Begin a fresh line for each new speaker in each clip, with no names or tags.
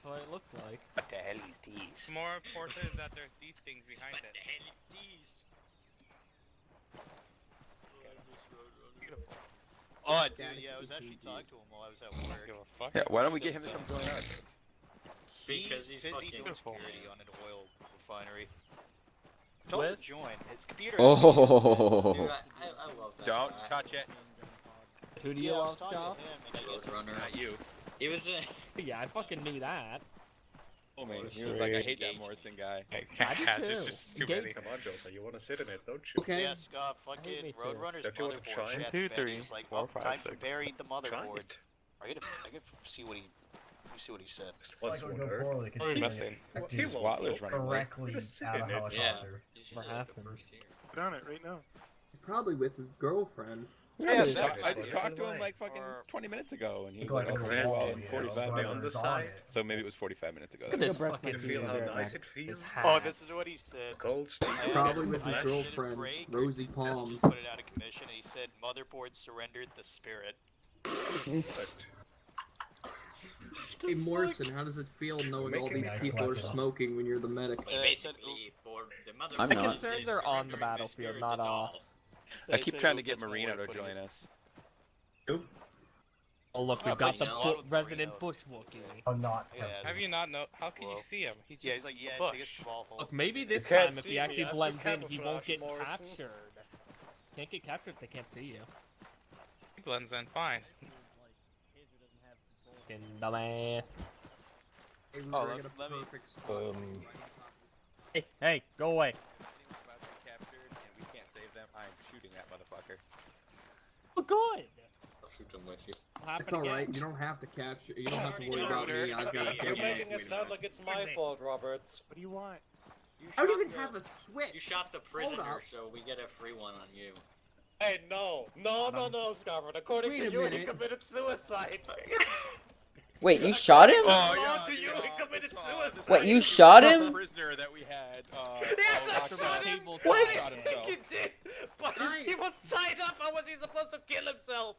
That's what it looks like.
What the hell is these?
More important is that there's these things behind
What
it.
the hell is these?
Beautiful.
Oh, dude, yeah, I was actually talking to him while I was at work.
Give a fuck.
Yeah, why don't we get him to come join us?
Because he's
busy
fucking
doing
beautiful.
security on an oil refinery. Told him to join. His computer.
Oh.
Dude, I love that
Don't
guy.
touch it.
Who do you
Yeah, I was
love,
talking
Scott?
to him, and I guess
Roadrunner.
Not you.
He was
Yeah, I fucking knew that.
Oh man, he was like, I hate that Morrison guy.
Hey,
I do
there's
too.
just too
Gate-
many.
Come on, Joseph, you want to sit in it, don't you?
Okay.
Yeah, Scott, fucking
me too.
Roadrunner's
Don't you want to
motherboard.
try it?
Chad
2,
Benny
3,
was like,
4,
oh,
5,
time
6.
to bury the
Try
motherboard.
it.
I gotta see what he. Let me see what he said.
Just
Like
once
it would
one
go
Earth.
poorly,
What are we
considering
missing?
it
He's
actually
Watler's running late.
correctly
Just sit
out
in
of
it.
helicopter.
What happened?
Put on it right now.
He's probably with his girlfriend.
Yeah,
Yeah,
I
yeah.
talked to him like fucking
Or-
20 minutes ago, and he was
Like
like,
a
oh,
Chris,
well,
you
in
know,
45
on
minutes.
the side.
So maybe it was 45 minutes ago.
This
You
fucking
feel how
very
nice
nice.
it feels?
His
Oh,
hat.
this is what he said.
Cold steel.
Probably with
I
his
did a
girlfriend,
break,
Rosie Palms.
Put it out of commission, and he said, "Motherboard surrendered the spirit."
Hey Morrison, how does it feel knowing all
Making
these
nice
people are
weapon.
smoking when you're the medic?
basically for the mother.
I'm
The
not.
concerns are on the battlefield, not off.
I keep trying to get Marino to join us.
Oh look,
Oh,
we've got
but
the
you know,
resident
Marino.
bushwookie.
I'm not.
Yeah,
Have you not know? How can you
Well,
see him? He just
Yeah, he's like, yeah,
bush.
take a small hole.
Look, maybe this
can't
time if
see
he
me,
actually
that's a
blends in, he won't
camouflage,
get
Morrison.
captured. Can't get captured if they can't see you.
He blends in fine.
Fucking dumbass.
Hey, we
Oh,
were
let-
at a
let me-
perfect spot.
Hey, hey, go away.
About to get captured, and we can't save them. I'm shooting that motherfucker.
Oh, good.
I'll shoot him with you.
It's alright, you don't have to capture, you don't have to worry about me, I've got a
You're
dead
making
man.
it sound like it's my fault, Roberts.
What do you want?
I don't even have a switch!
You shot the prisoner,
up.
so we get a free one on you.
Hey, no, Scarford. According
Wait
to
a
you, he
minute.
committed suicide.
Wait, you shot him?
Oh, to you, he committed suicide.
Wait, you shot him?
Prisoner that we had.
Yes, I
Dr.
shot him.
Table
What?
shot
I
himself.
think he did, but
Right.
he was tied up. How was he supposed to kill himself?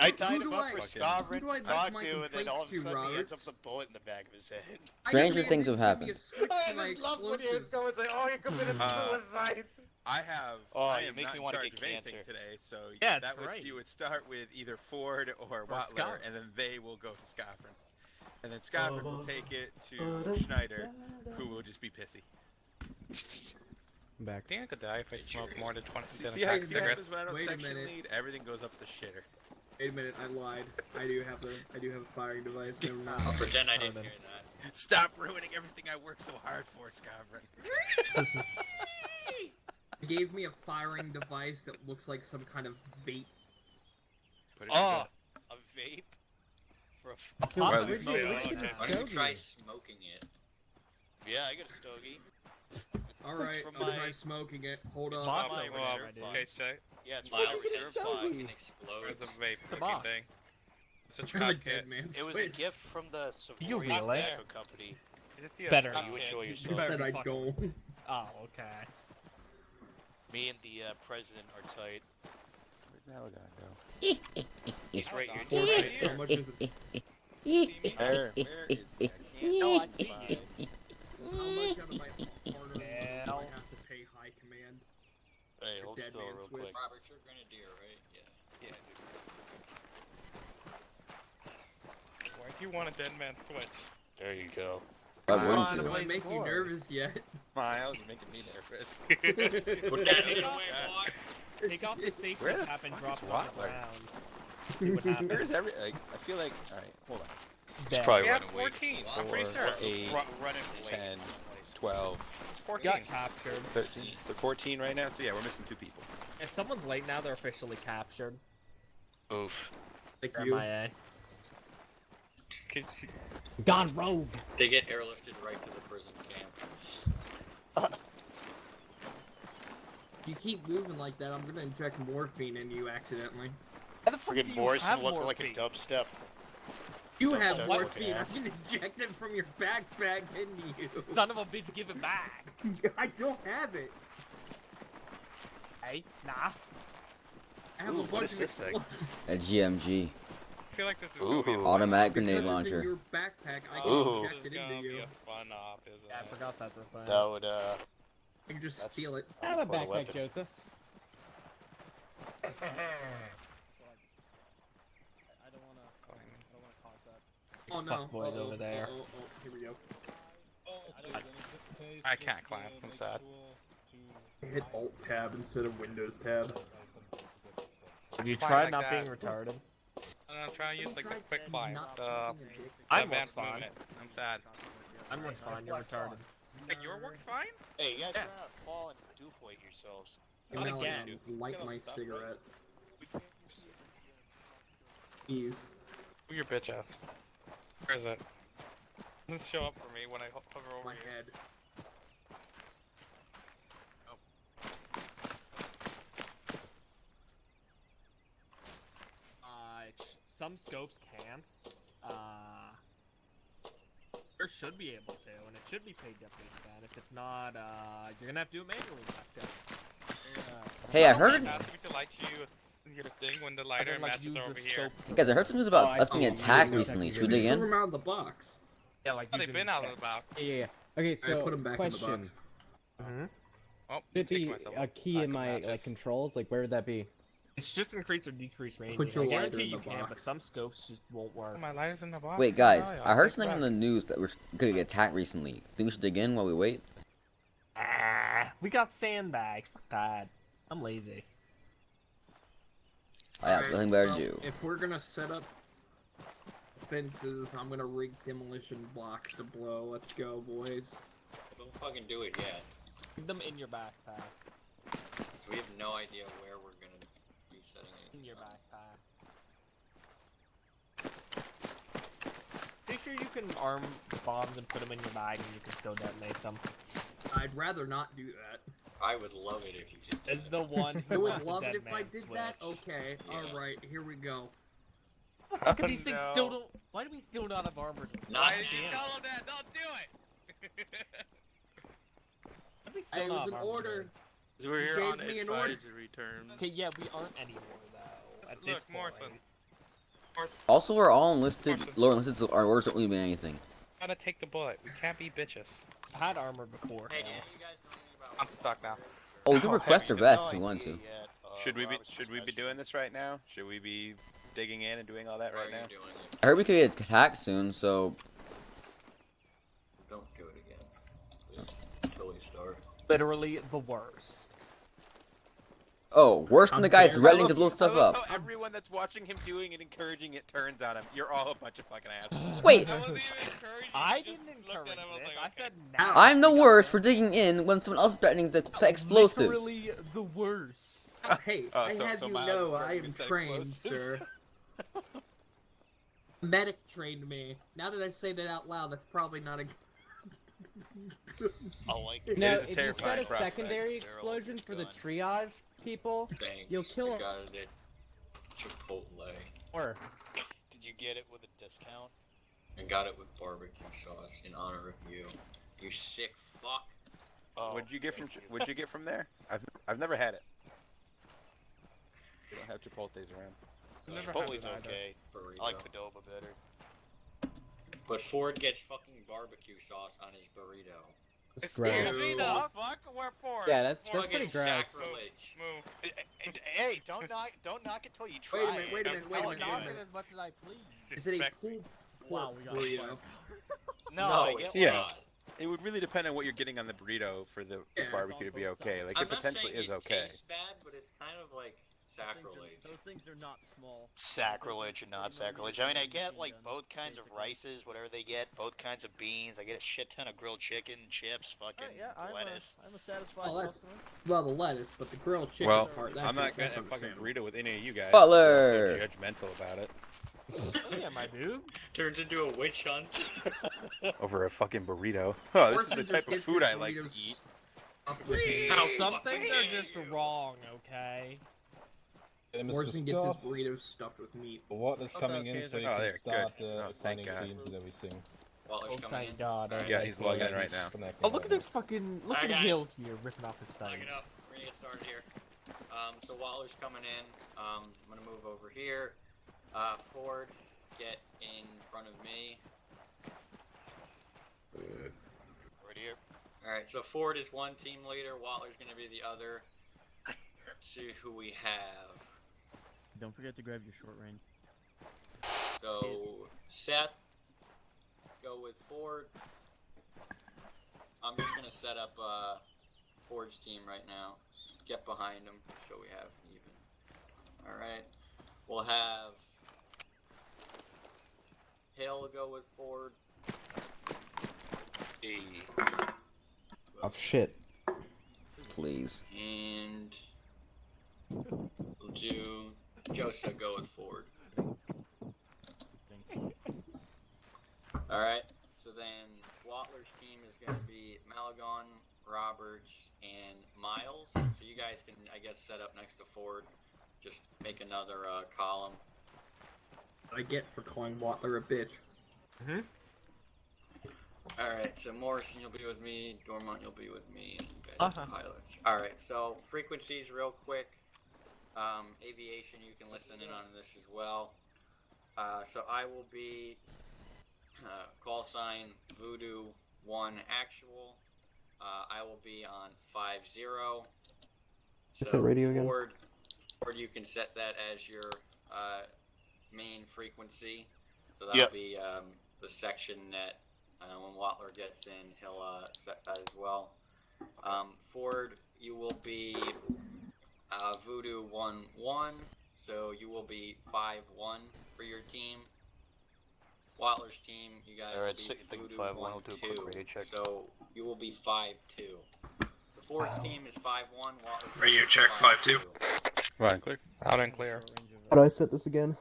I tied
Who
him
do
up
I-
for
who
Scarvin
do I
to
make
talk
my
to, and then all of a
complaints to,
sudden he ends up
Roberts?
with a bullet in the back of his head.
Stranger things have happened.
I just love when he was going say, "Oh, he committed suicide."
I have.
Oh,
I
you
am
make
not
me
in
wanna
charge
get
of anything
cancer.
today, so
Yeah,
that
it's great.
you would start with either Ford or Watler,
Scott.
and then they will go to Scoffrin. And then Scoffrin will take it to Schneider, who will just be pissy.
Back.
I think I could die if I smoke more than 20
See how
pack
you
of
see what
cigarettes.
happens when I don't
Wait a
section
minute.
lead? Everything goes up the shitter.
Wait a minute, I lied. I do have a firing device. Never mind.
I'll pretend I didn't
Pardon.
hear that.
Stop ruining everything I worked so hard for, Scoffrin.
He gave me a firing device that looks like some kind of vape.
Put it
Oh, a vape? For a
Well,
Pop
at least-
smoke.
Yeah,
Look at
okay.
this
Why don't you
stogie.
try smoking it?
Yeah, I got a stogie.
Alright,
from
I'll
my-
try smoking it. Hold
It's
on.
from
Box
my
of
reserve
okay,
box.
check.
Yeah, it's
Wow,
from my
look at
reserve
this
box.
stogie.
It explodes.
Where's the vape
The
looking
box.
thing? Such a
I'm a
cock
dead
kit.
man.
It was a gift from the
You
Savory
really?
Tobacco Company.
I just see a
Better
cock
You
not.
kit.
enjoy
You
yourself.
better
That
be
I
fucking-
don't.
Oh, okay.
Me and the president are tight.
Where'd the hell go?
He's right here.
Four
Right
bit.
here.
How much is it?
Where is he? I can't
No, I
find
see
it.
How much out of my hard-earned money do I
Hell.
have to pay High Command?
Hey, hold
Dead
still
man
real
switch.
quick.
Robert, you're Grenadier, right? Yeah.
Yeah,
Why do you want a dead man switch?
there you go.
Come
Why
on,
wouldn't
Do
you?
I make you nervous yet?
Miles, you're making me nervous.
Put that shit away, boy.
Take off the safety
Where the
cap and
fuck
drop
is
it on the
Watler?
ground. See what happens.
Where's every? Like, I feel like. All right, hold on.
Dead.
probably
We have
running away.
14. I'm pretty
4,
sure.
8,
Running late.
10, 12,
14.
Got captured.
13. But 14 right now, so yeah, we're missing 2 people.
If someone's late now, they're officially captured.
Oof.
Like
Or
you.
MIA.
Could you...
Gone rogue.
They get airlifted right to the prison camp.
You keep moving like that, I'm gonna inject morphine in you accidentally.
How the fuck do
Friggin'
you
Morrison
have
looking like a
morphine?
dubstep.
You
That's
have
what-
morphine. I can inject it from your backpack into you.
Son of a bitch, give it back.
I don't have it.
Hey, nah.
I have
Ooh,
a
what
bunch
is
of
this thing?
explosives.
A GMG.
feel like this is
Ooh.
gonna be a
Automatic
Because
grenade
it's in
launcher.
your backpack, I can
Ooh.
This
inject
is
it
gonna
into
be
you.
a fun op, isn't
Yeah, I
it?
forgot that's a thing.
That would
I can just
That's-
steal it.
I have a backpack,
Joseph.
Oh no.
Fuckboys over there.
Oh, here we go.
I can't climb. I'm sad.
Hit Alt tab instead of Windows tab.
Have you
Fly
tried
like
not
that.
being retarded?
I'm trying to use like the quick climb.
Not
The
something addictive.
I'm
advanced
fine.
movement. I'm sad.
I'm works fine. You're retarded.
Like your work's fine?
Hey, you guys
Yeah.
gotta fall and deflate yourselves.
And
Not
now
again.
I'll light my cigarette. Ease.
Who your bitch ass? Where is it? Doesn't show up for me when I hover over
My
here.
head.
Some scopes can't. Or should be able to, and it should be paid deputy scan. If it's not, you're gonna have to do it manually.
Hey, I heard.
Ask me to light you your thing when the lighter
Then, like,
matches
use
over
the
here.
scope.
Hey guys, I heard some news about
I
us being
see.
attacked
Yeah,
recently. Should we
You
dig
threw
in?
him out of the box.
Yeah, like
Oh, they've
using
been out of the
text.
box.
Yeah. Okay, so
put 'em back in the
question.
box.
Oh,
Should
take
be
myself
a key
back
in my
matches.
like controls. Like, where would that be?
It's just increase or decrease range.
Put your
I
lighter
guarantee
in
you
the
can, but
box.
some scopes just won't work.
My lighter's in the box.
Wait, guys,
Oh, yeah,
I heard
take it
something on
back.
the news that we're gonna get attacked recently. Think we should dig in while we wait?
We got sandbags. Fuck that. I'm lazy.
I have
Alright,
nothing better to
well,
do.
If we're gonna set up fences, I'm gonna rig demolition blocks to blow. Let's go, boys.
Don't fucking do it yet.
Keep them in your backpack.
We have no idea where we're gonna be setting
In
it.
your backpack. Pretty sure you can arm bombs and put them in your bag and you can still detonate them.
I'd rather not do that.
I would love it if you just did
As
that.
the one who
I would
wants a
love
dead
it if I
man
did
switch.
that. Okay,
Yeah.
alright, here we go.
How come these
Oh,
things
no.
still don't? Why do we still not have armor?
Not
Why did you
damn.
tell him that? Don't do it!
Why do we still
It
not
was
have
an
armor
order.
guns?
So we're
You
here
gave
on
me an order.
advisory terms.
Okay, yeah, we aren't anymore though. At this
Look, Morrison.
point.
Also, we're all enlisted,
Awesome.
low enlisted, so our orders don't really mean anything.
Gotta take the bullet. We can't be bitches.
I've had armor before.
Hey, do you guys know anything
I'm
about
stuck now.
Oh, we can
Oh,
request our
No
best if we want
idea
to.
yet,
Should we be
Robert's
should we be
best
doing
friend.
this right now? Should we be digging in and doing all that
why
right
are
now?
you doing it?
I heard we could get attacked soon, so
Don't do it again. Please. Until we start.
Literally the worst.
oh, worse than the guy
dare you.
threatening to blow stuff
I love
up.
how everyone that's watching him doing it, encouraging it, turns on him. You're all a bunch of fucking assholes.
Wait,
I wasn't even encouraging.
I
you, just
didn't
looked
encourage
at him, I was
this.
like,
I
okay.
said
Ow.
now.
I'm the
we got
worst for
this.
digging in when someone else is threatening to explosives.
Literally the worst.
Hey,
Oh,
I
so-
have
so
you
Miles
know
is
I am
threatening to set
trained,
explosives?
sir. Medic trained me. Now that I say that out loud, that's probably not a.
I like it.
Now,
is a
if you
terrifying
set a
prospect.
secondary
Barrel
explosion for the
gun.
triage people,
Thanks.
You'll kill
I
'em.
got it at Chipotle.
or
Did you get it with a discount?
I got it with barbecue sauce in honor of you. You sick fuck.
Oh,
What'd you get from
thank you.
What'd you get from there? I've never had it. We don't have Chipotle's around.
I've never had
Chipotle's
it either.
okay.
Burrito.
I like Qdoba better.
But Ford gets fucking barbecue sauce on his burrito.
it's
It's
gross.
easy, the fuck? We're poor.
Yeah, that's
Fucking
pretty gross.
sacrilege.
Move.
Hey, don't knock it till you try
Wait a minute,
it.
wait a
That's
minute, wait a
all
minute,
it
wait a
is.
minute.
As much as I please.
Is it a
Respect
pulled
Wow,
pork
we got
burrito?
No,
No,
I
it's
get
Yeah.
not.
It would really depend on what you're getting on the burrito for the
Yeah.
barbecue to be okay. Like
I'm
it
not
potentially
saying
is
it
okay.
tastes bad, but it's kind of like sacrilege.
things are not small.
Sacrilege and not sacrilege. I mean, I get like both kinds of rices, whatever they get, both kinds of beans. I get a shit ton of grilled chicken, chips, fucking lettuce.
I'm a satisfied
Oh, that's-
customer.
Well, the lettuce, but the grilled chicken
Well,
part.
I'm not
that's
getting a fucking
understandable.
burrito with any of you guys.
Butler!
You're so judgmental about it.
Yeah, my dude.
Turns into a witch hunt.
Over a fucking burrito. Oh, this
Morrison
is the
just
type of
gets
food
his
I like to
burritos
eat.
stuffed with meat.
Now, some things are just wrong, okay?
Morrison gets his burritos stuffed with meat.
What is coming in so you
Oh,
can
there,
start
good. Oh, thank
assigning
God.
teams and everything.
Waller's
Oh,
coming
thank
in.
God.
Alright.
Yeah, he's logging in right now.
Oh, look at this fucking. Look
Alright,
at
guys.
Hill here ripping off his
Lock
thing.
it up. We're gonna get started here. So Waller's coming in. I'm gonna move over here. Ford,
get in front of me.
Right here.
Alright, so Ford is one team leader, Watler's gonna be the other. Let's see who we have.
Don't forget to grab your short range.
So, Seth, go with Ford. I'm just gonna set up Ford's team right now. Get behind him so we have even. Alright. We'll have Hill go with Ford.
Oh shit.
Please.
And we'll do Joseph go with Ford. Alright, so then Watler's team is going to be Malagon, Roberts, and Miles. So you guys can, I guess, set up next to Ford. Just make another column.
I get for calling Watler a bitch.
Mm-hmm.
Alright, so Morrison, you'll be with me. Dormont, you'll be with me. And Pilot. Alright, so frequencies real quick. Aviation, you can listen in on this as well. So I will be call sign Voodoo 1 actual. I will be on 5-0.
What's the radio again?
Ford, you can set that as your main frequency. So that'll be the section that when Watler gets in, he'll set that as well. Ford, you will be Voodoo 1-1, so you will be 5-1 for your team. Watler's team, you guys will be Voodoo
5-1, we'll do a quick radio
1-2,
check.
so you will be 5-2. The Ford's team is 5-1, Watler's
Radio
team is
check 5-2.
5-2.
Right, clear. Out and clear.
How do I set this again?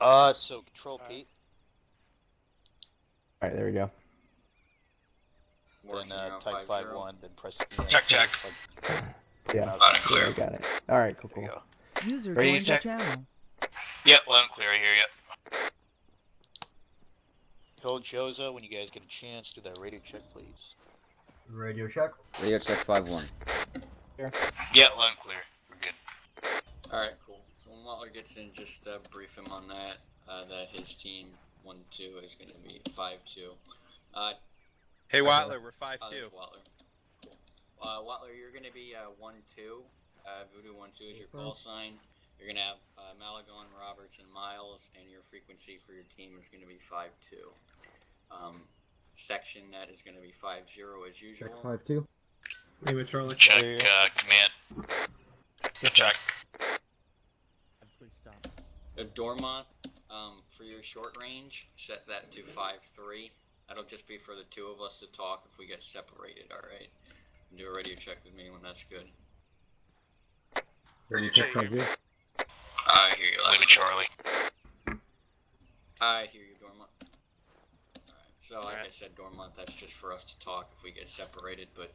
So Control P.
Alright, there we go.
Then type 5-1, then press E.
Check.
Yeah,
Out and clear.
I got it. Alright, cool.
User
Radio
joined the
check.
channel.
Yep, loud and clear, I hear ya.
Tell Joza when you guys get a chance, do that radio check, please.
Radio check.
Radio check 5-1.
Yeah, loud and clear. We're good.
Alright, cool. So when Watler gets in, just brief him on that, that his team 1-2 is going to be 5-2.
Hey, Watler, we're 5-2.
There's Watler. Cool. Watler, you're going to be 1-2. Voodoo 1-2 is your call sign. You're going to have Malagon, Roberts, and Miles, and your frequency for your team is going to be 5-2. Section net is going to be 5-0 as usual.
Check 5-2.
Anyway, Charlie.
Check, command. Good check.
Please stop.
Dormont, for your short range, set that to 5-3. That'll just be for the two of us to talk if we get separated, alright? Do a radio check with me when that's good.
Radio check 5-0.
I hear you.
Leave it, Charlie.
I hear you, Dormont. Alright, so like I said, Dormont, that's just for us to talk if we get separated, but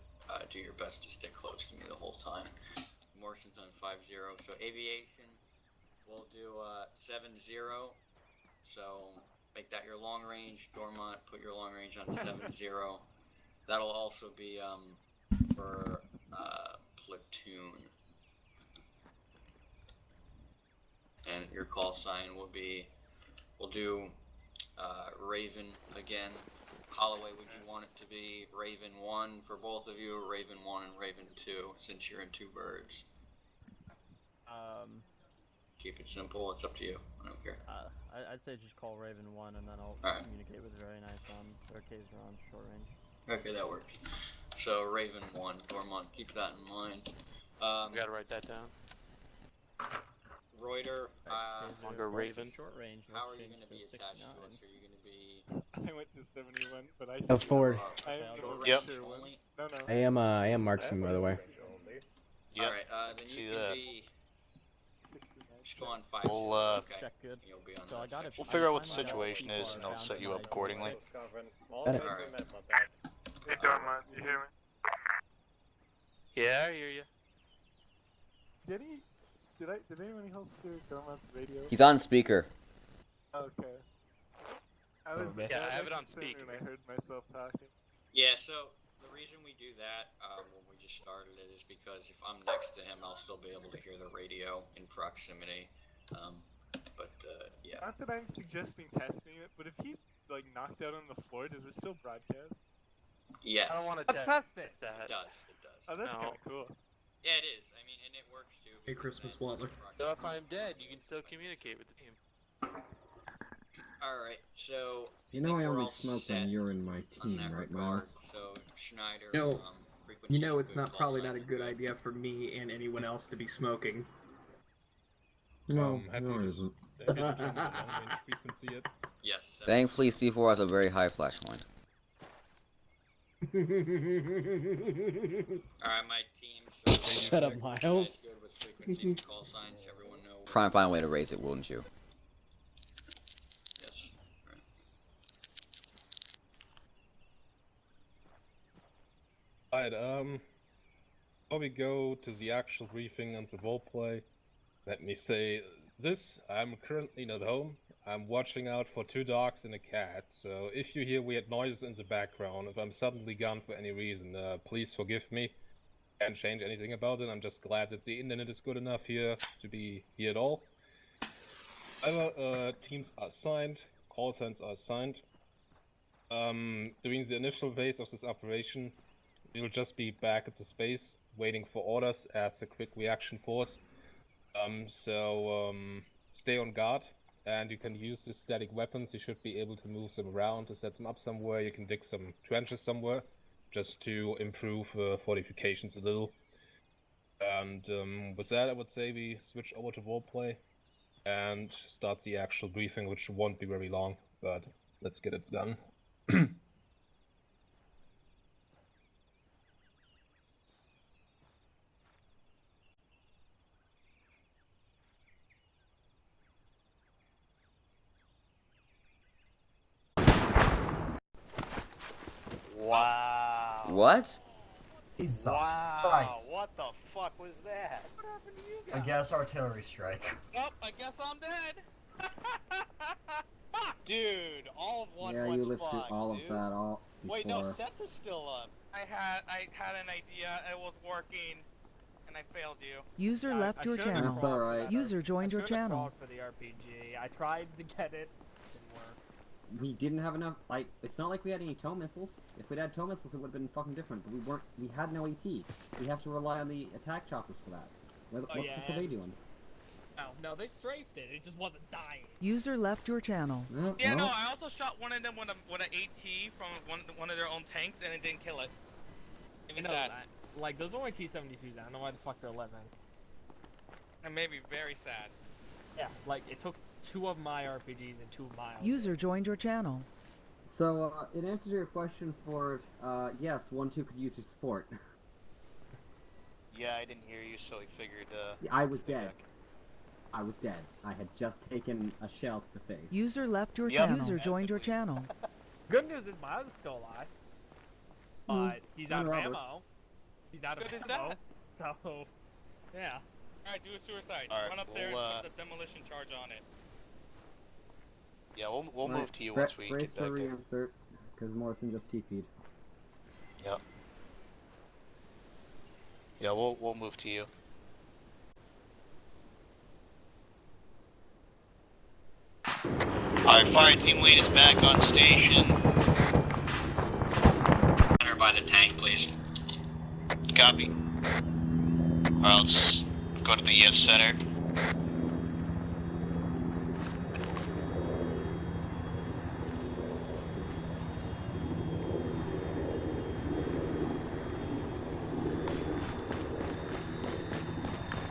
do your best to stick close to me the whole time. Morrison's on 5-0, so aviation, we'll do 7-0, so make that your long range. Dormont, put your long range on 7-0. That'll also be for platoon. And your call sign will be, we'll do Raven again. Holloway, would you want it to be Raven 1 for both of you, or Raven 1 and Raven 2, since you're in two birds? Keep it simple, it's up to you, I don't care.
I'd say just call Raven 1 and then I'll communicate with Very Nice on their K's on short range.
Okay, that works. So Raven 1, Dormont, keep that in mind.
We gotta write that down.
Reuter,
Longer Raven.
Short range.
how are you going to be attached to us? Are you going to be...
I went to 71, but I...
Oh, Ford.
I am the
Yep.
Rapture one.
I am marksman, by the way.
Yep.
Alright, then you can be... Just go on 5.
We'll,
okay.
Check good.
You'll be on
So I got it.
We'll figure out what the situation is, and I'll set you up accordingly.
Got it.
Alright.
Hey, Dormont, you hear me? Yeah, I hear you.
Did anyone else hear Dormont's radio?
He's on speaker.
Okay. I have it on speaker. When I heard myself talking.
Yeah, so the reason we do that when we just started it is because if I'm next to him, I'll still be able to hear the radio in proximity. but yeah.
Not that I'm suggesting testing it, but if he's like knocked out on the floor, does it still broadcast?
Yes.
I don't want to
Let's test it.
It does. It does.
Oh, that's
No.
kind of cool.
Yeah, it is. I mean, and it works too.
Hey,
because
Christmas
then
Waddler.
So if I'm dead, you can still communicate with the team.
All right, so
You know I
we're
only
all
smoke
set
when you're in my
on
team,
that
right,
regard.
Miles?
So Schneider,
No.
frequency
You know
is
it's
good,
not
call
probably
sign
not a
is
good idea for me and anyone else to be smoking.
No, no, it isn't.
Yes.
Thankfully, C4 has a very high flash point.
Alright, my team. So
Shut up, Miles.
Good with frequencies and call signs. Everyone knows.
Try and find a way to raise it, wouldn't you?
Yes.
Alright, before we go to the actual briefing and the roleplay, let me say this. I'm currently not home. I'm watching out for 2 dogs and a cat, so if you hear weird noises in the background, if I'm suddenly gone for any reason, please forgive me. Can't change anything about it. I'm just glad that the internet is good enough here to be here at all. However, teams are assigned, call signs are assigned. During the initial phase of this operation, we will just be back at the space, waiting for orders as a quick reaction force. Stay on guard, and you can use the static weapons. You should be able to move them around, to set them up somewhere. You can dig some trenches somewhere, just to improve fortifications a little. And with that, I would say we switch over to roleplay and start the actual briefing, which won't be very long, but let's get it done.
Wow.
What?
Jesus
Wow.
Christ.
What the fuck was that?
What happened to you
I
guys?
guess artillery strike.
Oh, I guess I'm dead.
Dude, all of one
Yeah,
was
you lived through
fucked,
all of
dude.
that all before.
Wait, no, Seth is still up.
I had an idea. It was working, and I failed you.
User left your channel.
That's alright.
User joined your
I should've
channel.
crawled for the RPG. I tried to get it. Didn't work.
We didn't have enough, like, it's not like we had any tow missiles. If we'd had tow missiles, it would have been fucking different, but we had no AT. We have to rely on the attack choppers for that. What the fuck are they doing?
No, they strafed it. It just wasn't dying.
User left your channel.
Yeah, no, I also shot one of them with an AT from one of their own tanks, and it didn't kill it.
I know that. Like, those are only T-72s. I don't know why the fuck they're living.
It made me very sad.
Yeah, like, it took 2 of my RPGs and 2 of my...
User joined your channel.
So, in answer to your question for, yes, 1-2 could use your support.
Yeah, I didn't hear you, so he figured,
I was dead. I was dead. I had just taken a shell to the face.
User left your channel. User joined your channel.
Good news is Miles is still alive. But he's out of ammo. He's out of
Good as
ammo.
that.
So, yeah.
Alright, do a suicide.
Alright,
Run up there
we'll,
and put the demolition charge on it.
Yeah, we'll move to you once we
brace
get back
for
there.
reinsert, because Morrison just TP'd.
Yep. Yeah, we'll move to you. Alright, fire team lead is back on station.
Enter by the tank, please.
Copy. Alright, let's go to the yes center.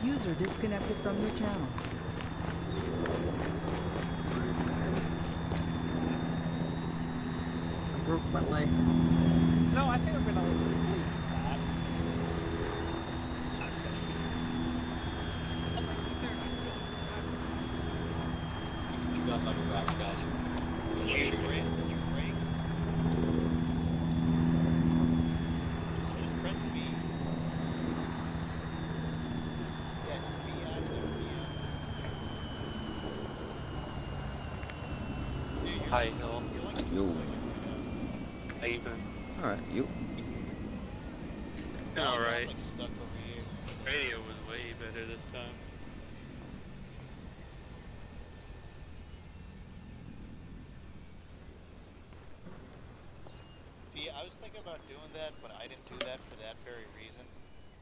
User disconnected from your channel.
I broke my leg.
No, I think I'm gonna sleep that.
You guys on your backs, guys.
Did you break? Just press B. Yes, B out of there, B out.
Hi, Hill.
You.
How you doing?
Alright, you.
Alright.
Like stuck over here.
Radio was way better this time.
I was thinking about doing that, but I didn't do that for that very reason.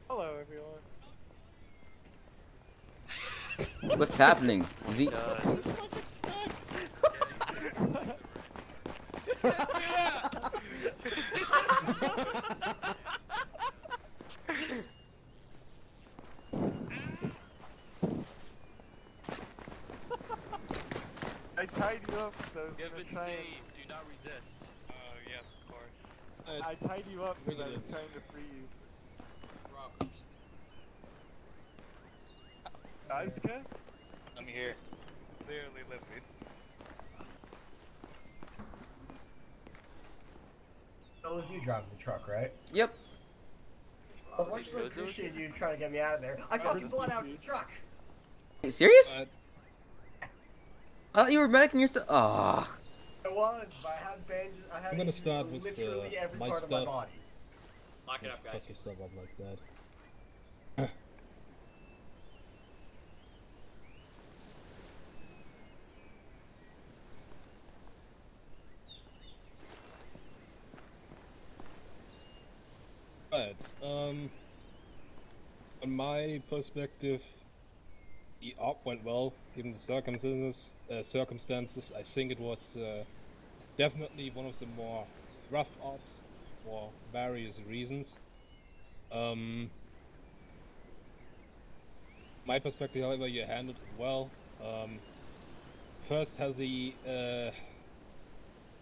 Hello, everyone.
What's happening? Is he?
I tied you up because I was
Give
gonna
it
try
save. Do not resist.
Oh, yes, of course.
I tied you up because I was trying to free you.
Robbers.
Asuka?
I'm here.
Clearly living.
That was you driving the truck, right?
Yep.
As much as I appreciate you trying to get me out of there, I fucking bled out of the truck!
Are you serious? I thought you were medicating yourself. Oh.
I was, but I had bandages. I had
I'm gonna
injuries
start
on
with
literally every
my
part
stuff.
of my body.
Lock it up, guys.
Fuck yourself up like that. Right. From my perspective, the op went well, given the circumstances. I think it was definitely one of the more rough ops for various reasons. My perspective, however, you handled it well. First has the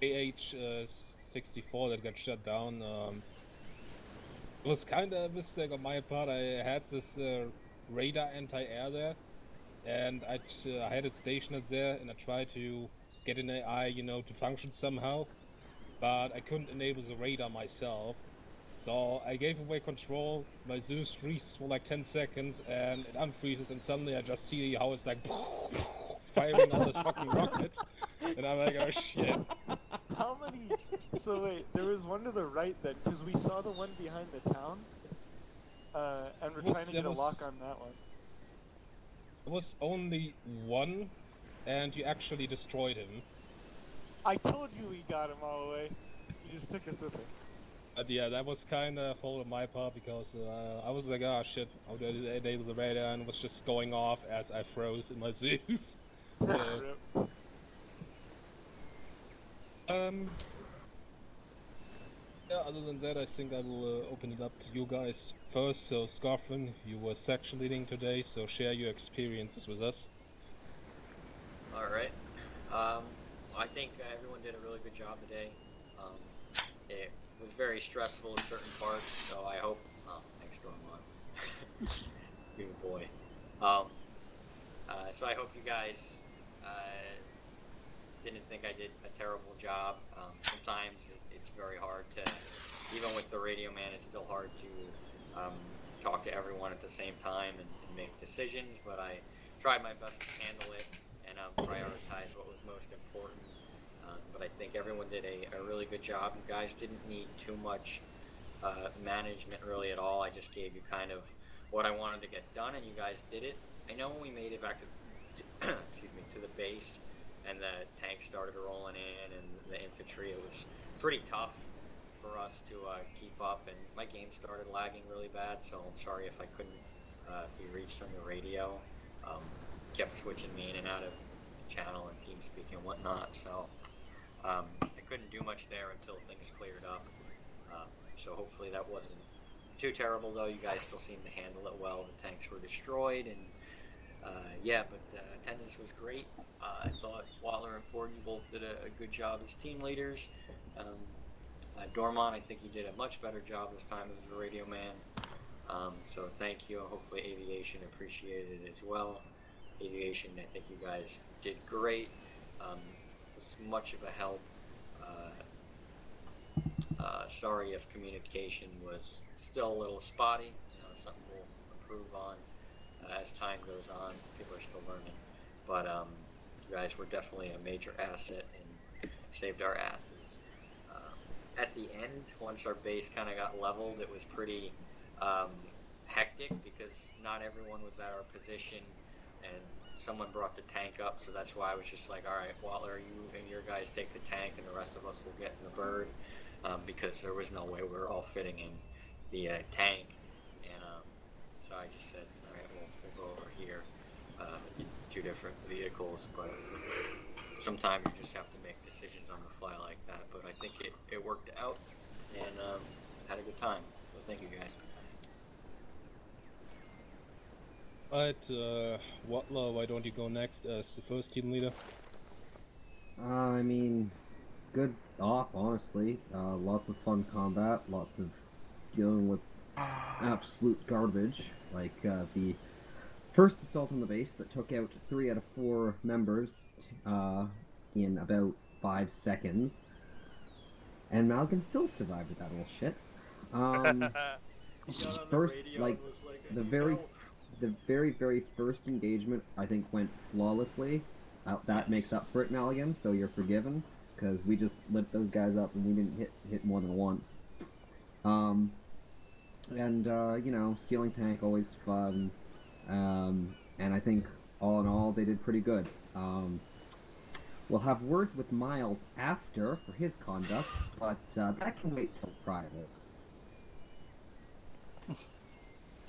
AH-64 that got shut down. It was kind of a mistake on my part. I had this radar anti-air there, and I had it stationed there, and I tried to get an AI, you know, to function somehow, but I couldn't enable the radar myself. So I gave away control, my Zeus freezes for like 10 seconds, and it unfreezes, and suddenly I just see how it's like firing all those fucking rockets, and I'm like, oh shit.
How many? So wait, there was one to the right then, because we saw the one behind the town, and we're trying to get a lock on that one.
It was only one, and you actually destroyed him.
I told you we got him all the way. You just took us with it.
Yeah, that was kind of a fault on my part, because I was like, oh shit, how do I enable the radar, and it was just going off as I froze in my Zeus. So, yeah, other than that, I think I will open it up to you guys first. So, Scarfin, you were section leading today, so share your experiences with us.
Alright. I think everyone did a really good job today. It was very stressful in certain parts, so I hope... Oh, thanks, Dormont. Good boy. So I hope you guys didn't think I did a terrible job. Sometimes it's very hard to... Even with the radio man, it's still hard to talk to everyone at the same time and make decisions, but I tried my best to handle it and prioritize what was most important. But I think everyone did a really good job. You guys didn't need too much management really at all. I just gave you kind of what I wanted to get done, and you guys did it. I know when we made it back to excuse me, to the base, and the tanks started rolling in, and the infantry, it was pretty tough for us to keep up, and my game started lagging really bad, so I'm sorry if I couldn't be reached on the radio. Kept switching me in and out of the channel and team speaking and whatnot, so I couldn't do much there until things cleared up. So hopefully that wasn't too terrible, though. You guys still seemed to handle it well. The tanks were destroyed, and yeah, but attendance was great. I thought Waller and Ford, you both did a good job as team leaders. Dormont, I think you did a much better job this time as a radio man. So thank you. Hopefully Aviation appreciated it as well. Aviation, I think you guys did great. Was much of a help. Sorry if communication was still a little spotty. You know, something we'll improve on as time goes on. People are still learning. But you guys were definitely a major asset and saved our asses. At the end, once our base kind of got leveled, it was pretty hectic because not everyone was at our position, and someone brought the tank up, so that's why I was just like, alright, Waller, you and your guys take the tank, and the rest of us will get in the bird. because there was no way we were all fitting in the tank, and so I just said, all right, we'll go over here, two different vehicles, but sometimes you just have to make decisions on the fly like that. But I think it worked out, and had a good time. So thank you guys.
Alright, Watler, why don't you go next as the first team leader?
I mean, good off, honestly. Lots of fun combat, lots of dealing with absolute garbage, like the first assault on the base that took out 3 out of 4 members in about 5 seconds. And Malkin still survived with that little shit. First, like, the very first engagement, I think, went flawlessly. That makes up for it, Malkin, so you're forgiven, because we just lit those guys up and we didn't hit more than once. You know, stealing tank, always fun. And I think, all in all, they did pretty good. We'll have words with Miles after for his conduct, but that can wait till private.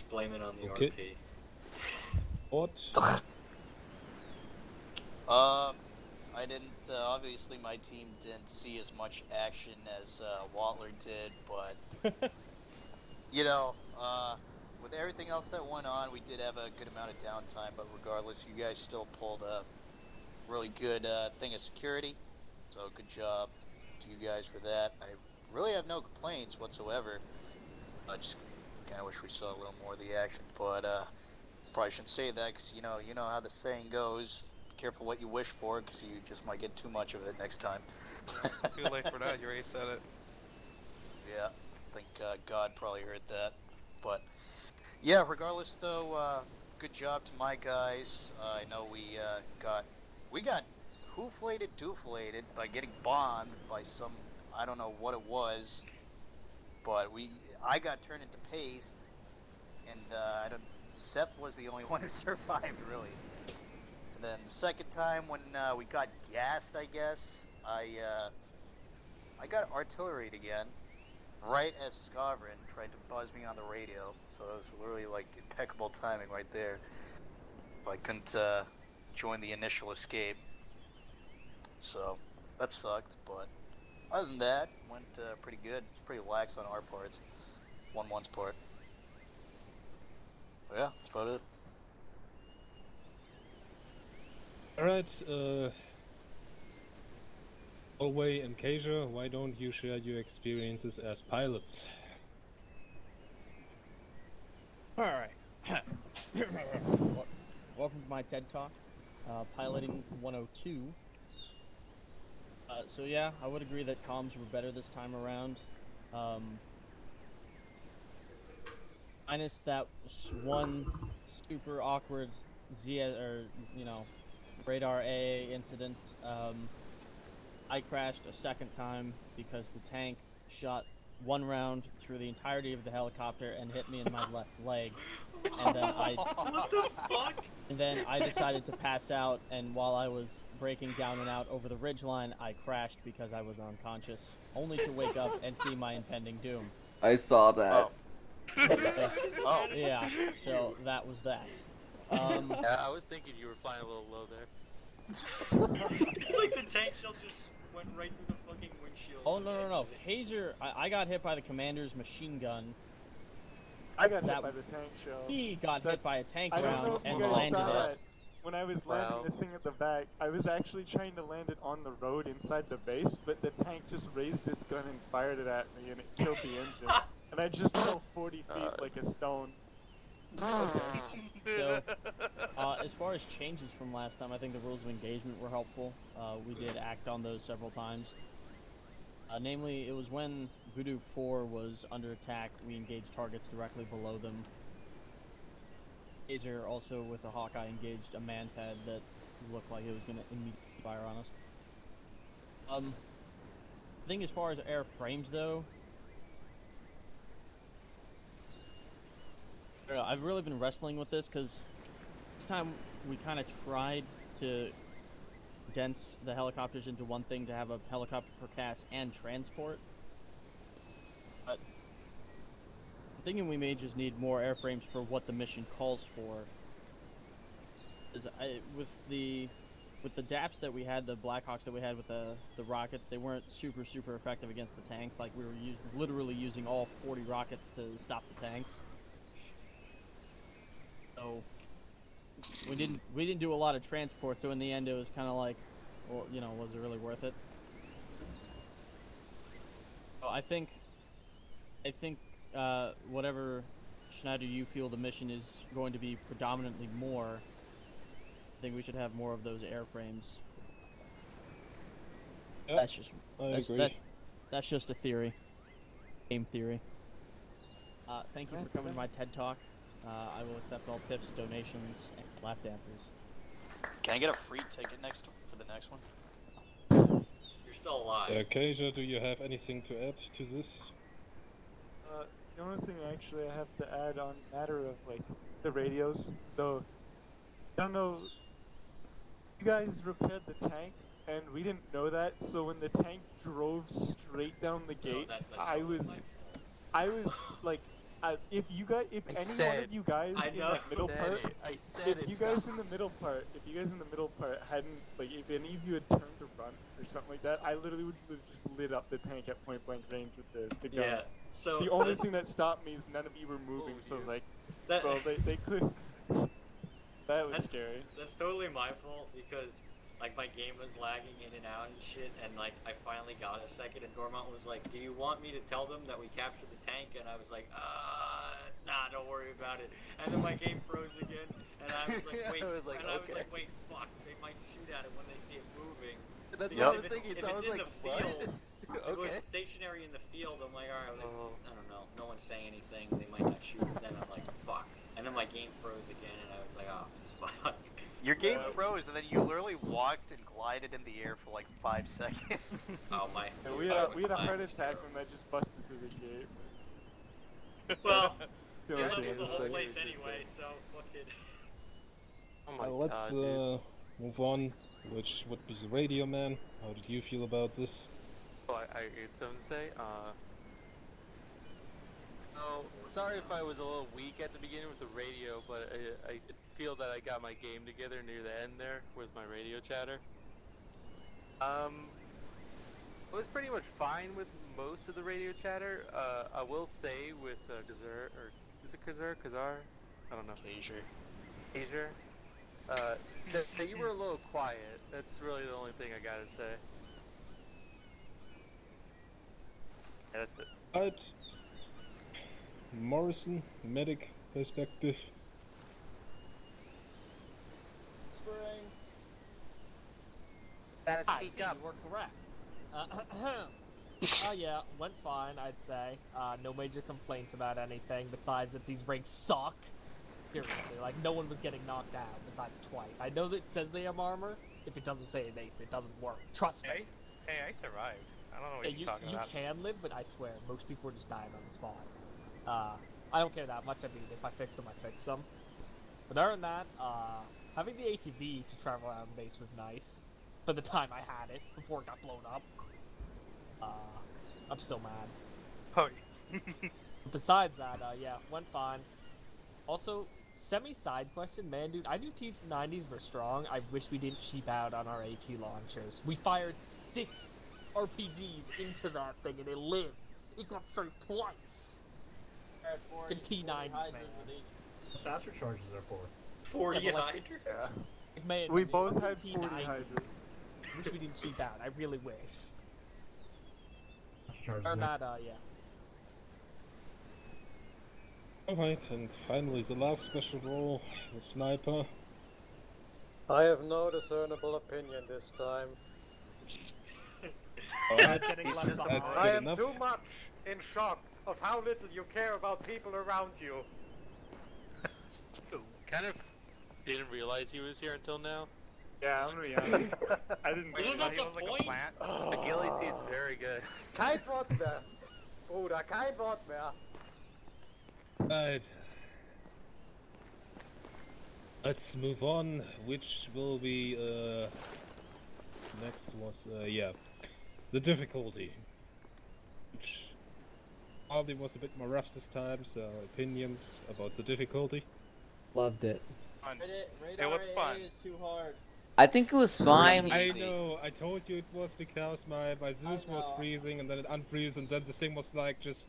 Blame it on the
Okay.
RP.
What?
I didn't, obviously my team didn't see as much action as Watler did, but, you know, with everything else that went on, we did have a good amount of downtime, but regardless, you guys still pulled a really good thing of security, so good job to you guys for that. I really have no complaints whatsoever. I just kind of wish we saw a little more of the action, but probably shouldn't say that, because you know how the saying goes. Careful what you wish for, because you just might get too much of it next time.
Too late for that, you already said it.
Yeah, I think God probably heard that. But yeah, regardless though, good job to my guys. I know we got hooflated, dooflated by getting bombed by some, I don't know what it was, but I got turned into paste, and Seth was the only one who survived, really. And then the second time when we got gassed, I guess, I got artilleried again, right as Skavrin tried to buzz me on the radio. So it was literally like impeccable timing right there. I couldn't join the initial escape. So that sucked, but other than that, went pretty good. It's pretty lax on our parts, 1-1's part. So yeah, that's about it.
Alright, Olway and Kasia, why don't you share your experiences as pilots?
Alright. Welcome to my TED Talk, piloting 102. So yeah, I would agree that comms were better this time around. Minus that one super awkward radar A incident. I crashed a second time because the tank shot one round through the entirety of the helicopter and hit me in my left leg. And then
What the fuck?
And then I decided to pass out, and while I was breaking down and out over the ridgeline, I crashed because I was unconscious, only to wake up and see my impending doom.
I saw that.
Oh.
Yeah, so that was that.
Yeah, I was thinking you were flying a little low there.
It's like the tank shell just went right through the fucking windshield.
Oh, no. Hazer, I got hit by the commander's machine gun.
I got hit by the tank shell.
He got hit by a tank
I don't know
round
if
and
you guys
landed
saw
it.
it. When I was landing the thing at the back, I was actually trying to land it on the road inside the base, but the tank just raised its gun and fired it at me, and it killed the engine. And I just fell 40 feet like a stone.
So, as far as changes from last time, I think the rules of engagement were helpful. We did act on those several times. Namely, it was when Voodoo 4 was under attack, we engaged targets directly below them. Hazer also with a Hawkeye engaged a man-pad that looked like it was going to immediately fire on us. I think as far as air frames though, I don't know, I've really been wrestling with this because this time we kind of tried to condense the helicopters into one thing to have a helicopter for CAS and transport. But I'm thinking we may just need more airframes for what the mission calls for. With the DAPs that we had, the Blackhawks that we had with the rockets, they weren't super effective against the tanks. Like we were literally using all 40 rockets to stop the tanks. So we didn't do a lot of transport. So in the end, it was kind of like, well, you know, was it really worth it? So I think whatever Schneider you feel the mission is going to be predominantly more, I think we should have more of those airframes.
Yep,
that's just a theory. Game theory. Thank you for coming to my TED Talk. I will accept all tips, donations, and lap dances.
Can I get a free ticket for the next one?
You're still alive.
Kasia, do you have anything to add to this?
The only thing actually I have to add on matter of like the radios, though, I don't know. You guys repaired the tank, and we didn't know that. So when the tank drove straight down the gate, I was like, if any one of you guys in that middle part, if you guys in the middle part hadn't, like, if any of you had turned to run or something like that, I literally would have just lit up the tank at point blank range with the gun.
Yeah. So
the only thing that stopped me is none of you were moving, so I was like, well, they could. That was scary.
That's totally my fault because like my game was lagging in and out and shit, and like I finally got a second, and Dormont was like, "Do you want me to tell them that we captured the tank?" And I was like, "Nah, don't worry about it." And then my game froze again, and I was like, "Wait," I was like, "Wait, fuck, they might shoot at it when they see it moving."
That's what I was thinking. So I was like,
"What?"
Okay.
It was stationary in the field. I'm like, all right, I don't know. No one's saying anything. They might not shoot. Then I'm like, fuck. And then my game froze again, and I was like, oh, fuck.
Your game froze, and then you literally walked and glided in the air for like 5 seconds.
Oh my!
Yeah, we had a heart attack when that just busted through the gate.
Well,
you
left the whole place anyway, so fuck it.
Oh my
Let's
god, dude.
move on. Which would be the radio man? How did you feel about this?
Oh, I heard someone say, oh, sorry if I was a little weak at the beginning with the radio, but I feel that I got my game together near the end there with my radio chatter. I was pretty much fine with most of the radio chatter. I will say with Kazar, or is it Kazar? I don't know. Kazar. That you were a little quiet. That's really the only thing I gotta say. Yeah, that's it.
Right. Morrison, medic perspective.
Spring.
Speak up. We're correct. Yeah, went fine, I'd say. No major complaints about anything besides that these rigs suck. Seriously, like no one was getting knocked out besides twice. I know that it says they have armor. If it doesn't say base, it doesn't work. Trust me.
Hey, I survived. I don't know what you're talking about.
You can live, but I swear, most people are just dying on the spot. I don't care that much. I mean, if I fix them, I fix them. But other than that, having the ATV to travel around base was nice. For the time I had it, before it got blown up. I'm still mad.
Oh.
Besides that, yeah, went fine. Also, semi-side question, man, dude, I knew T-90s were strong. I wish we didn't cheap out on our AT launchers. We fired 6 RPGs into that thing, and it lived. It got struck twice. The T-90s, man.
Satchel charges are for
40
yeah,
hydras?
Like, man,
We both had
T-90s.
40 hydras.
Wish we didn't cheap out. I really wish.
charges.
Or not, yeah.
Alright, and finally the last special role, the sniper.
I have no discernible opinion this time. I am too much in shock of how little you care about people around you.
Kind of didn't realize he was here until now.
Yeah, I'm gonna be honest. I didn't
Isn't that the point?
The ghillie seed's very good.
Kein Wort mehr. Bruder, kein Wort mehr.
Right. Let's move on. Which will be next was yeah, the difficulty. Which probably was a bit more rough this time, so opinions about the difficulty.
Loved it.
It was fun. Is too hard.
I think it was fine.
I know, I told you it was because my Zeus was freezing and then it unfreezed and then the thing was like just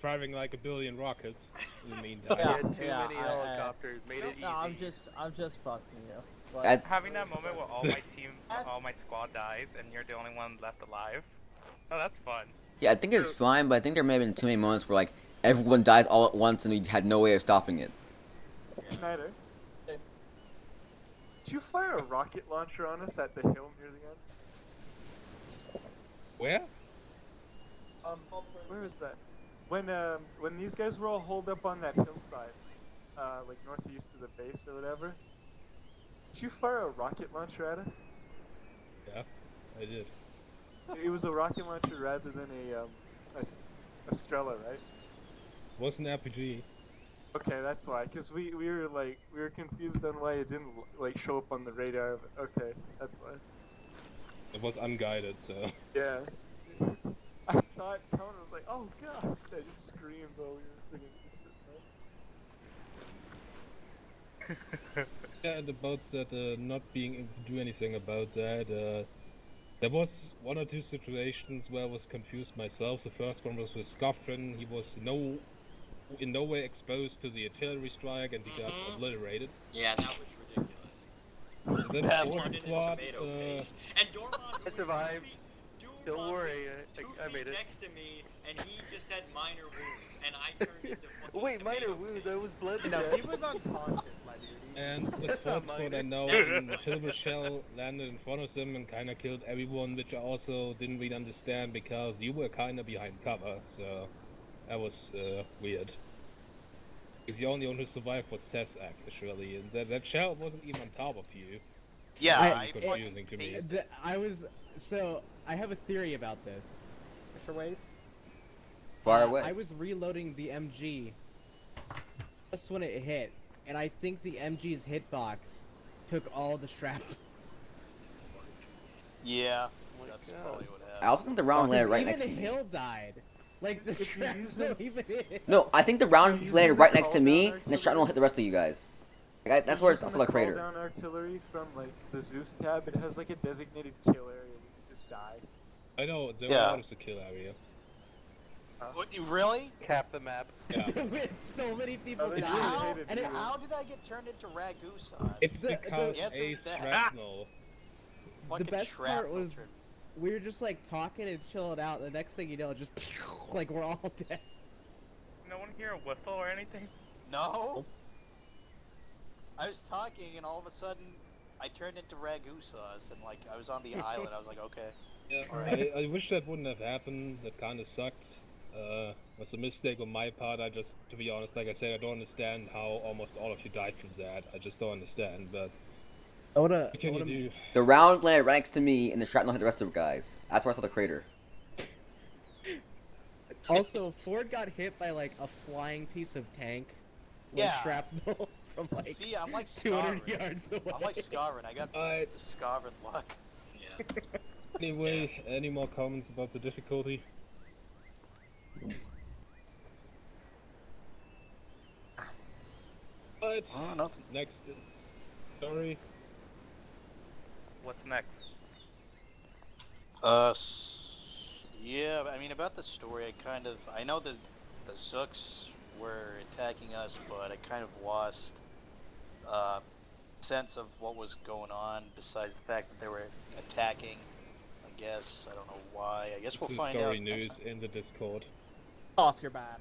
firing like a billion rockets in the meantime.
Yeah, too many helicopters made it easy.
No, I'm just busting you. But
having that moment where all my team, all my squad dies and you're the only one left alive. Oh, that's fun.
Yeah, I think it's fine, but I think there may have been too many moments where like everyone dies all at once and we had no way of stopping it.
Schneider, did you fire a rocket launcher on us at the hill near the end?
Where?
Where is that? When these guys were all holed up on that hillside, like northeast of the base or whatever, did you fire a rocket launcher at us?
Yeah, I did.
It was a rocket launcher rather than a Strela, right?
It was an RPG.
Okay, that's why. Cause we were confused on why it didn't like show up on the radar. Okay, that's why.
It was unguided, so.
Yeah. I saw it coming. I was like, oh god! I just screamed while we were freaking sitting there.
Yeah, and about that, not being able to do anything about that, there was one or two situations where I was confused myself. The first one was with Scoffin. He was in no way exposed to the artillery strike and he got obliterated.
Yeah, that was ridiculous.
And then
That
fourth
turned into
squad,
tomato paste. And Dormont,
I survived. Don't worry, I made it.
next to me, and he just had minor wounds, and I turned into fucking
Wait, minor wounds? I was blood to
No,
death.
he was unconscious, my dude.
and the
That's not
fourth squad I
minor.
know, an artillery shell landed in front of them and kinda killed everyone, which I also didn't really understand because you were kinda behind cover, so that was weird. Because the only one who survived was Sess actually, and that shell wasn't even on top of you.
Yeah,
It was confusing to me.
I have a theory about this.
Mr. Wade?
Far away.
I was reloading the MG just when it hit, and I think the MG's hitbox took all the shrapnel.
Yeah, that's probably what happened.
I also think the round landed right next to
Even
me.
Hill died. Like the shrapnel even hit.
No, I think the round landed right next to me, and the shrapnel hit the rest of you guys. Like, that's where it's also the crater.
Down artillery from like the Zeus tab. It has like a designated kill area. We can just die.
I know, there was a kill area.
What, really?
Cap the map.
Yeah.
So many people died.
How did I get turned into ragu sauce?
It's because a shrapnel.
The best part was we were just like talking and chilling out. The next thing you know, just like we're all dead.
No one hear a whistle or anything?
No. I was talking and all of a sudden I turned into ragu sauce and like I was on the island. I was like, okay.
Yeah,
Alright.
I wish that wouldn't have happened. That kind of sucked. Was a mistake on my part. I just, to be honest, like I said, I don't understand how almost all of you died from that. I just don't understand, but... What can you do?
The round landed right next to me, and the shrapnel hit the rest of the guys. That's where I saw the crater.
Also, Ford got hit by like a flying piece of tank with shrapnel from like
See, I'm like
200
Scarvin.
yards away.
I'm like Scarvin. I got the Scarvin luck.
Yeah.
Anyway, any more comments about the difficulty? But
nothing.
Next is story.
What's next?
Yeah, I mean about the story, I know that the Zooks were attacking us, but I kind of lost sense of what was going on. Besides the fact that they were attacking, I guess I don't know why. I guess we'll find out.
Story news in the Discord.
Off your bad.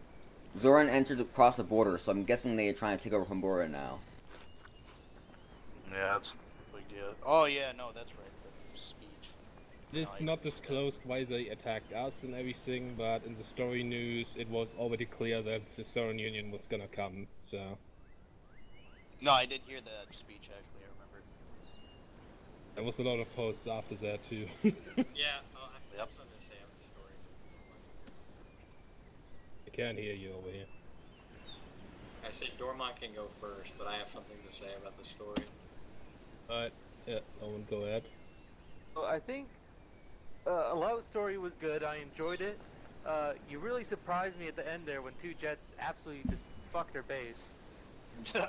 Zoran entered across the border, so I'm guessing they are trying to take over Hombur now.
Yeah, that's a big deal. Oh yeah, no, that's right. The speech.
It's not disclosed why they attacked us and everything, but in the story news, it was already clear that the Zoran Union was gonna come. So.
No, I did hear the speech actually. I remember.
There was a lot of posts after that too.
Yeah, I have something to say about the story.
I can't hear you over here.
I said Dormont can go first, but I have something to say about the story.
Alright, yeah, Owen, go ahead.
Well, I think a lot of the story was good. I enjoyed it. You really surprised me at the end there when 2 jets absolutely just fucked their base. So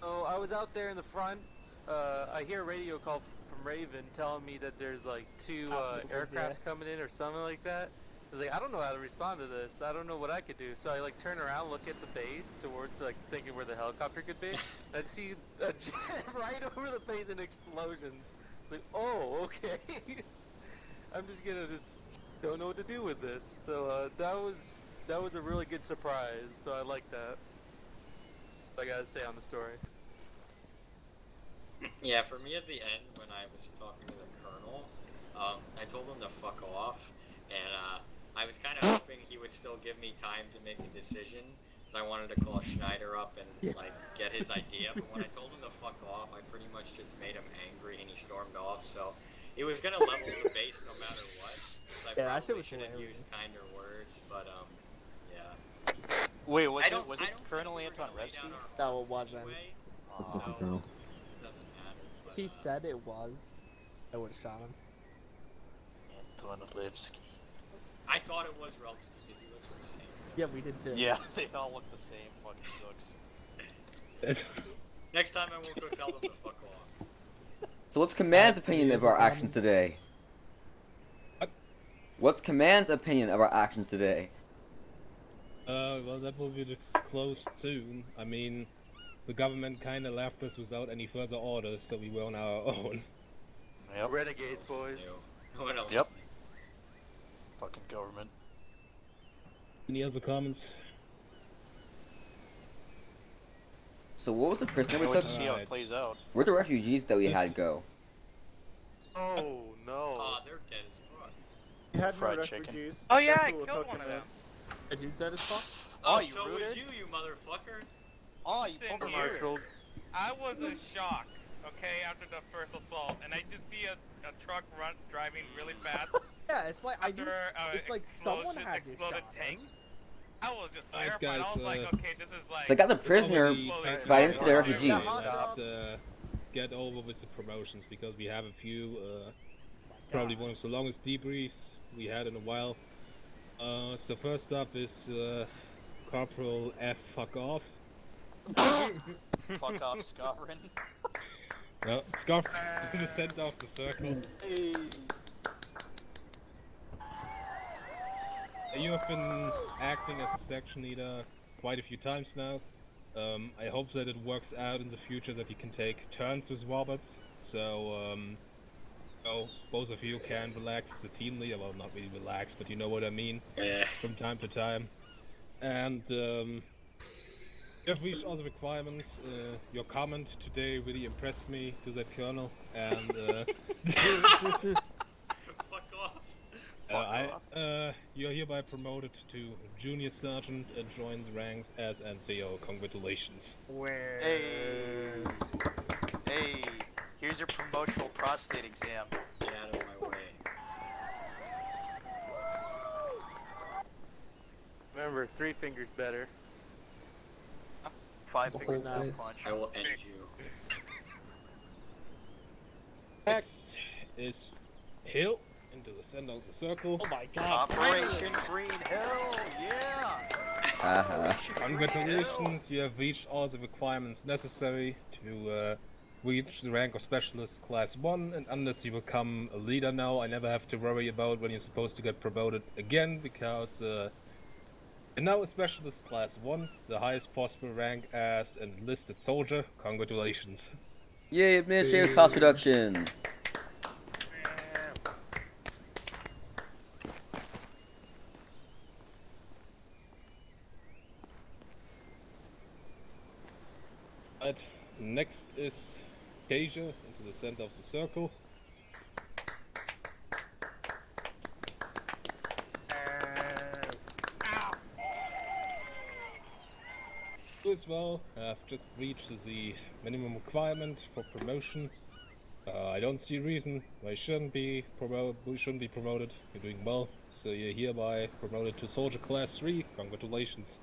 I was out there in the front. I hear a radio call from Raven telling me that there's like 2 aircrafts coming in or something like that. I was like, I don't know how to respond to this. I don't know what I could do. So I like turn around, look at the base towards like thinking where the helicopter could be. And I see a jet right over the base and explosions. It's like, oh, okay. I'm just gonna don't know what to do with this. So that was a really good surprise. So I like that. I gotta say on the story.
Yeah, for me at the end when I was talking to the colonel, I told him to fuck off, and I was kind of hoping he would still give me time to make a decision, because I wanted to call Schneider up and like get his idea. But when I told him to fuck off, I pretty much just made him angry, and he stormed off. So it was gonna level the base no matter what. So I probably should have used kinder words, but yeah.
Wait, was it Colonel Anton Revsky?
No, it wasn't.
That's a different colonel.
If he said it was, I would have shot him.
Anton Revsky.
I thought it was Revsky because he looks the same.
Yeah, we did too.
Yeah, they all look the same. Fucking sucks.
Next time I won't go tell them to fuck off.
So what's Command's opinion of our actions today? What's Command's opinion of our actions today?
Well, that will be disclosed soon. I mean, the government kind of left us without any further orders, so we were on our own.
Yep.
Renegades, boys.
Yep. Fucking government.
Any other comments?
So what was the prisoner we took?
See how it plays out.
Where'd the refugees that we had go?
Oh no.
They're dead as fuck.
We had
Fried
no
chicken.
refugees.
Oh yeah,
That's
I
what we're
killed
talking
one of them.
about.
Refugees dead as fuck?
Oh,
Oh,
you
so
rooted?
was you motherfucker.
Oh, you
Listen
punk
here.
marshaled.
I was in shock, okay, after the first assault, and I just see a truck driving really fast.
Yeah, it's like
after
it's like someone had this
exploded
shot.
tank. I was just
Alright,
terrified. I was
guys,
like, okay, this is like.
So I got the prisoner, but I didn't see the refugees.
Let's get over with the promotions because we have a few. Probably one of the longest debriefs we had in a while. So first up is Corporal F. Fuck off.
Fuck off, Scarrin.
Well, Scarf is sent off the circle.
Hey.
You have been acting as a section leader quite a few times now. I hope that it works out in the future that you can take turns with Roberts. So, both of you can relax the team leader. Well, not really relax, but you know what I mean.
Yeah.
From time to time. And, you have reached all the requirements. Your comment today really impressed me to that colonel. And,
Fuck off.
You're hereby promoted to junior sergeant and join the ranks as NCO. Congratulations.
Hey. Hey. Here's your promotional prostate exam.
Get out of my way.
Remember, 3 fingers better.
5 fingers down punch.
I will end you.
Next is Hill into the center of the circle.
Oh my god.
Operation Green Hill, yeah!
Congratulations, you have reached all the requirements necessary to reach the rank of Specialist Class 1, and unless you become a leader now, I never have to worry about when you're supposed to get promoted again, because you're now a Specialist Class 1, the highest possible rank as an enlisted soldier. Congratulations.
Yay, administrative cost reduction.
Right, next is Kasia into the center of the circle. You as well have just reached the minimum requirement for promotion. I don't see a reason why you shouldn't be promoted. You're doing well, so you're hereby promoted to Soldier Class 3. Congratulations.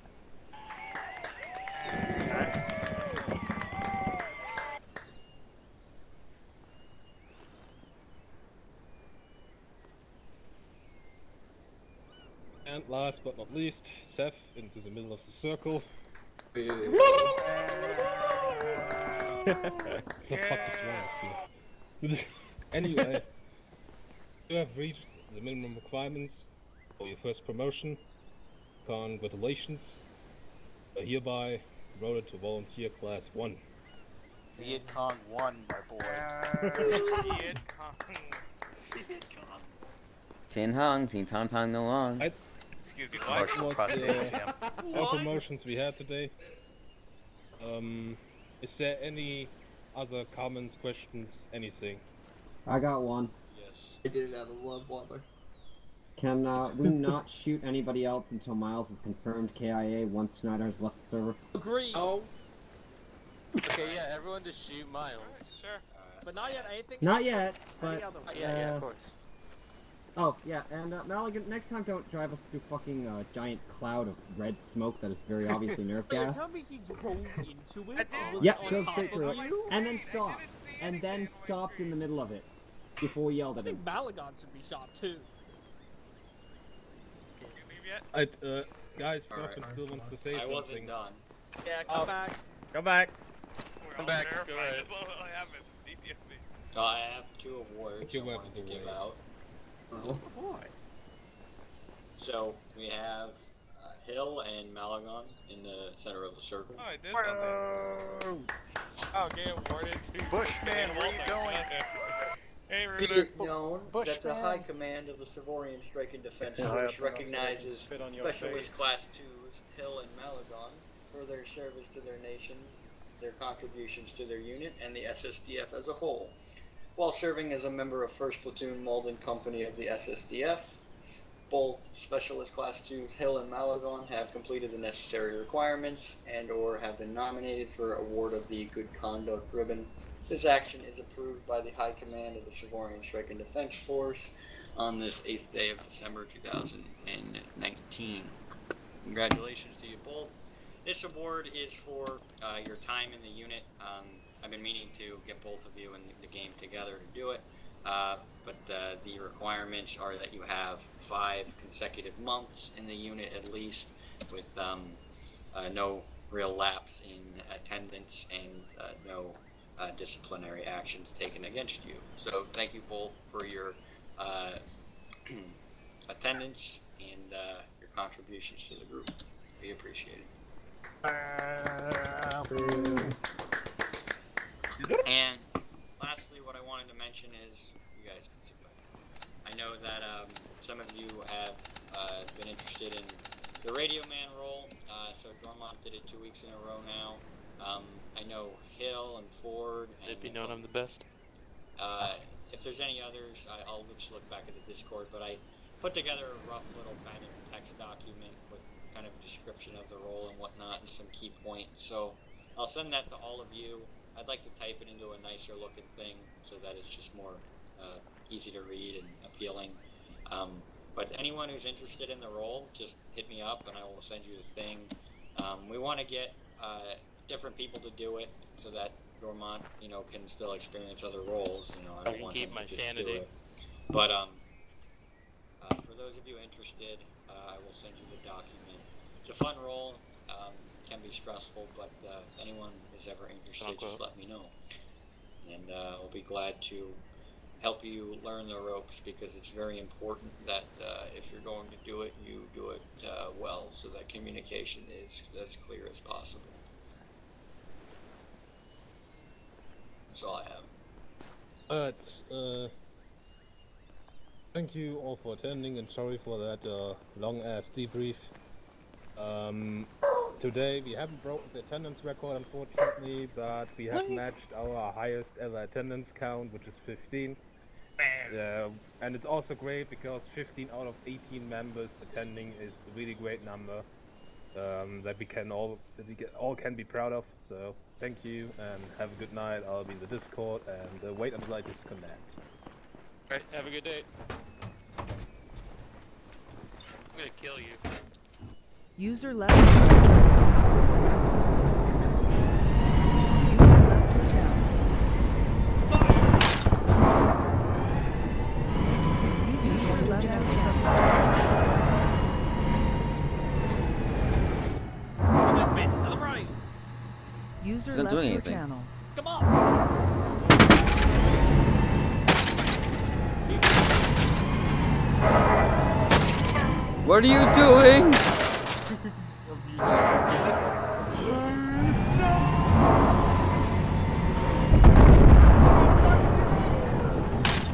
And last but not least, Seth into the middle of the circle. So fuck this one, Anyway, you have reached the minimum requirements for your first promotion. Congratulations. Hereby promoted to volunteer class 1.
Viet Cong 1, my boy.
Viet Cong.
Tin Hong, Tin Tong Tong No Long.
Excuse me,
That
what?
was all promotions we had today. Is there any other comments, questions, anything?
I got one.
Yes.
I did it out of love, Butler.
Can we not shoot anybody else until Miles is confirmed KIA once Schneider has left the server?
Agree.
Oh.
Okay, yeah, everyone just shoot Miles.
Sure.
But not yet. Anything.
Not yet,
Any
but
other one.
Yeah, of course.
Oh yeah, and Maligan, next time don't drive us through fucking giant cloud of red smoke that is very obviously nerf
Wait,
gas.
tell me he drove into it.
Yep,
on
drove
top
straight
of
through it,
you?
and then stopped, and then stopped in the middle of it before we yelled
I
at him.
think Malagon should be shot too.
Guys,
Alright.
Griffin still wants to say
I
something.
wasn't done.
Yeah, come back.
Go back.
We're
Come
all
back,
terrified.
go ahead.
That's all I have is PTSD.
So I have 2 awards
Take your
I wanted to
weapons
give
away.
out.
Oh.
Boy.
So we have Hill and Malagon in the center of the circle.
Oh, I did something. Oh, get awarded to
Bushman, where you going?
Hey,
Be
Ruder.
it known that the High Command of the Savorian Strike and Defense Force recognizes Specialist Class 2s Hill and Malagon for their service to their nation, their contributions to their unit, and the SSDF as a whole. While serving as a member of 1st Platoon Malden Company of the SSDF, both Specialist Class 2s Hill and Malagon have completed the necessary requirements and or have been nominated for award of the Good Conduct Ribbon. This action is approved by the High Command of the Savorian Strike and Defense Force on this 8th day of December 2019. Congratulations to you both. This award is for your time in the unit. I've been meaning to get both of you in the game together to do it. But the requirements are that you have 5 consecutive months in the unit at least, with no real lapse in attendance and no disciplinary actions taken against you. So thank you both for your attendance and your contributions to the group. We appreciate it. And lastly, what I wanted to mention is, you guys can sit back. I know that some of you have been interested in the Radio Man role. So Dormont did it 2 weeks in a row now. I know Hill and Ford. And
Let me know I'm the best.
If there's any others, I'll just look back at the Discord. But I put together a rough little kind of text document with kind of a description of the role and whatnot and some key points. So I'll send that to all of you. I'd like to type it into a nicer looking thing so that it's just more easy to read and appealing. But anyone who's interested in the role, just hit me up and I will send you the thing. We want to get different people to do it so that Dormont, can still experience other roles. I don't want
keep
him
my
to just
sanity.
do it. But for those of you interested, I will send you the document. It's a fun role. Can be stressful, but if anyone is ever interested, just let me know. And I'll be glad to help you learn the ropes, because it's very important that if you're going to do it, you do it well, so that communication is as clear as possible. That's all I have.
Thank you all for attending, and sorry for that long-ass debrief. Today we haven't broken the attendance record, unfortunately, but we have matched our highest ever attendance count, which is 15. And it's also great because 15 out of 18 members attending is a really great number that we all can be proud of. So thank you and have a good night. I'll be in the Discord and wait until I disconnect.
Alright, have a good day. I'm gonna kill you.
User left your channel. User left your channel. User left your channel. User
It's not
left
doing
your
anything.
channel.
Come on!
What are you doing?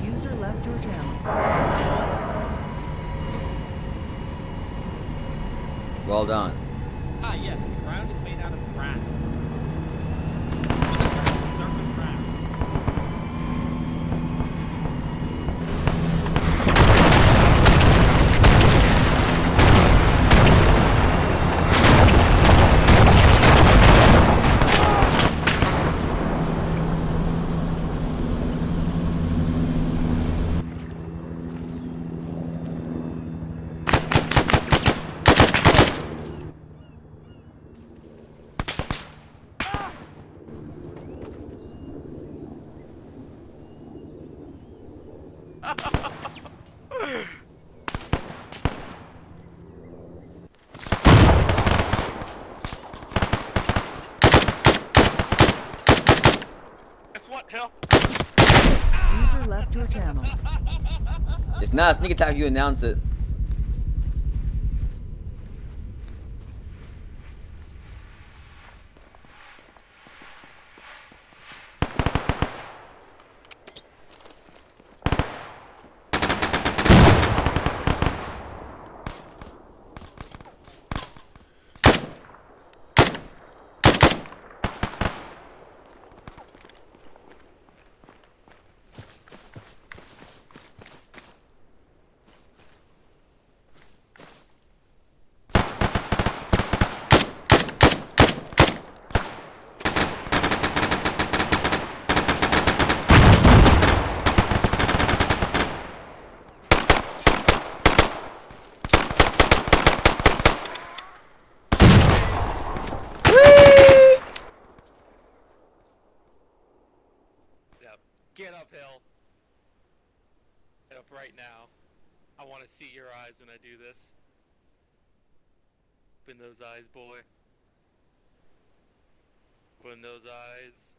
User left your channel.
Well done.
Ah, yes, the ground is made out of grass. Surface ground.
Guess what, Hill?
User left your channel.
It's not a sneak attack if you announce it.
Yep. Get up, Hill. Get up right now. I want to see your eyes when I do this. Open those eyes, boy. Open those eyes.